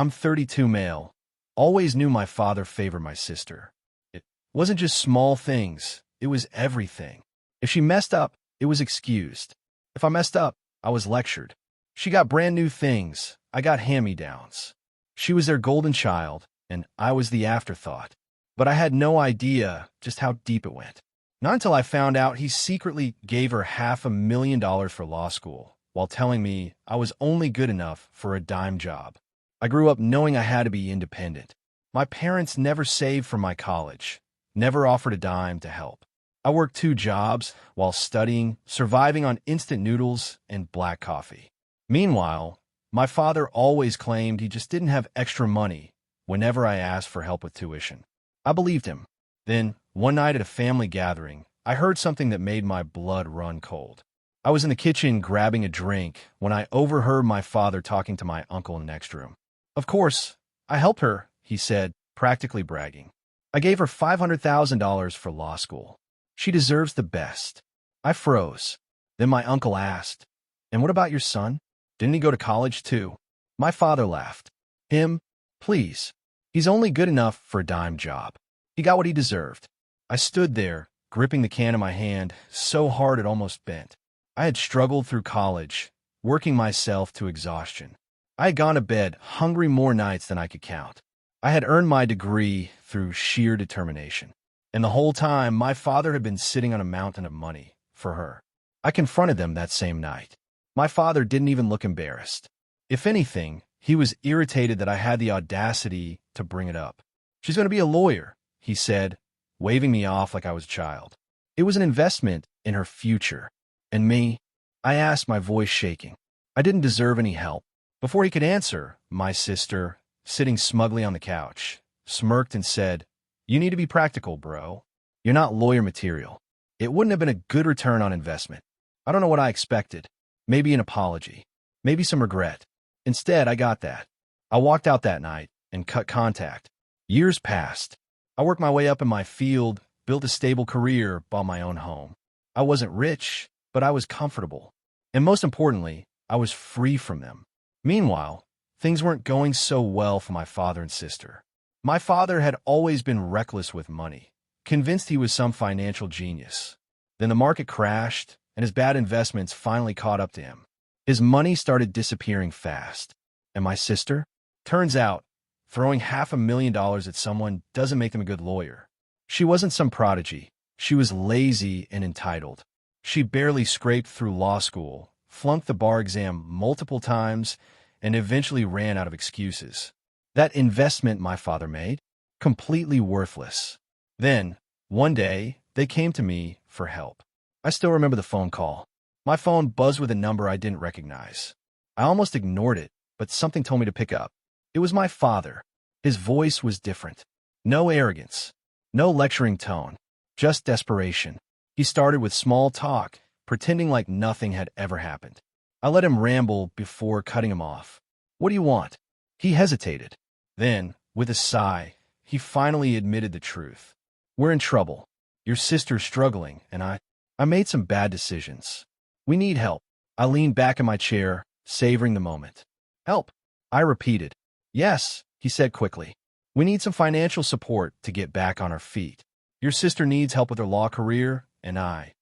I'm 32 male. Always knew my father favored my sister. It wasn't just small things, it was everything. If she messed up, it was excused. If I messed up, I was lectured. She got brand new things, I got hand-me-downs. She was their golden child, and I was the afterthought. But I had no idea just how deep it went. Not until I found out he secretly gave her $500,000 for law school, while telling me I was only good enough for a dime job. I grew up knowing I had to be independent. My parents never saved for my college, never offered a dime to help. I worked 2 jobs while studying, surviving on instant noodles and black coffee. Meanwhile, my father always claimed he just didn't have extra money whenever I asked for help with tuition. I believed him. Then, one night at a family gathering, I heard something that made my blood run cold. I was in the kitchen grabbing a drink when I overheard my father talking to my uncle in the next room. Of course, I helped her, he said, practically bragging. I gave her $500,000 for law school. She deserves the best. I froze. Then my uncle asked, "And what about your son? Didn't he go to college too?" My father laughed. "Him? Please. He's only good enough for a dime job. He got what he deserved." I stood there, gripping the can in my hand, so hard it almost bent. I had struggled through college, working myself to exhaustion. I had gone to bed hungry more nights than I could count. I had earned my degree through sheer determination. And the whole time, my father had been sitting on a mountain of money for her. I confronted them that same night. My father didn't even look embarrassed. If anything, he was irritated that I had the audacity to bring it up. "She's going to be a lawyer," he said, waving me off like I was a child. It was an investment in her future. And me? I asked, my voice shaking. I didn't deserve any help. Before he could answer, my sister, sitting smugly on the couch, smirked and said, "You need to be practical, bro. You're not lawyer material." It wouldn't have been a good return on investment. I don't know what I expected. Maybe an apology. Maybe some regret. Instead, I got that. I walked out that night and cut contact. Years passed. I worked my way up in my field, built a stable career, bought my own home. I wasn't rich, but I was comfortable. And most importantly, I was free from them. Meanwhile, things weren't going so well for my father and sister. My father had always been reckless with money, convinced he was some financial genius. Then the market crashed, and his bad investments finally caught up to him. His money started disappearing fast. And my sister? Turns out, throwing $500,000 at someone doesn't make them a good lawyer. She wasn't some prodigy. She was lazy and entitled. She barely scraped through law school, flunked the bar exam multiple times, and eventually ran out of excuses. That investment my father made? Completely worthless. Then, one day, they came to me for help. I still remember the phone call. My phone buzzed with a number I didn't recognize. I almost ignored it, but something told me to pick up. It was my father. His voice was different. No arrogance. No lecturing tone. Just desperation. He started with small talk, pretending like nothing had ever happened. I let him ramble before cutting him off. "What do you want?" He hesitated. Then, with a sigh, he finally admitted the truth. "We're in trouble. Your sister's struggling, and I made some bad decisions. We need help." I leaned back in my chair, savoring the moment. "Help?" I repeated. "Yes," he said quickly. "We need some financial support to get back on our feet. Your sister needs help with her law career, and I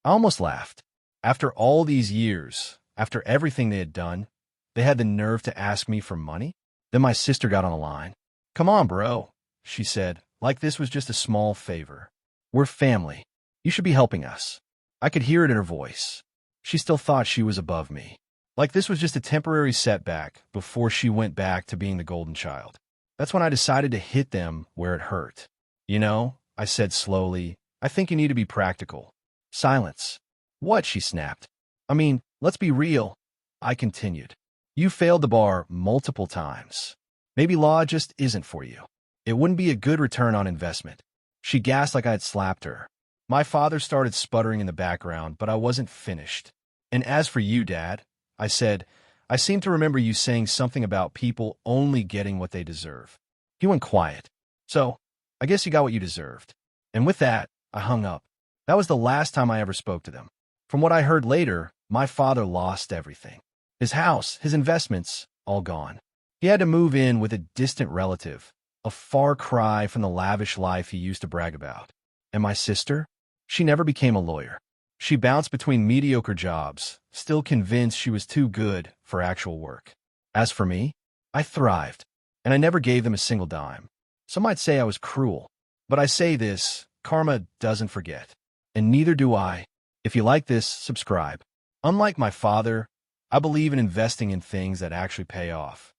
almost laughed. After all these years, after everything they had done, they had the nerve to ask me for money? Then my sister got on the line. "Come on, bro," she said, like this was just a small favor. "We're family. You should be helping us." I could hear it in her voice. She still thought she was above me. Like this was just a temporary setback before she went back to being the golden child. That's when I decided to hit them where it hurt. "You know," I said slowly, "I think you need to be practical." Silence. "What?" she snapped. "I mean, let's be real," I continued. "You failed the bar multiple times. Maybe law just isn't for you. It wouldn't be a good return on investment." She gasped like I had slapped her. My father started sputtering in the background, but I wasn't finished. "And as for you, Dad," I said, "I seem to remember you saying something about people only getting what they deserve." He went quiet. "So, I guess you got what you deserved." And with that, I hung up. That was the last time I ever spoke to them. From what I heard later, my father lost everything. His house, his investments, all gone. He had to move in with a distant relative, a far cry from the lavish life he used to brag about. And my sister? She never became a lawyer. She bounced between mediocre jobs, still convinced she was too good for actual work. As for me, I thrived, and I never gave them a single dime. Some might say I was cruel, but I say this, karma doesn't forget. And neither do I. If you like this, subscribe. Unlike my father, I believe in investing in things that actually pay off.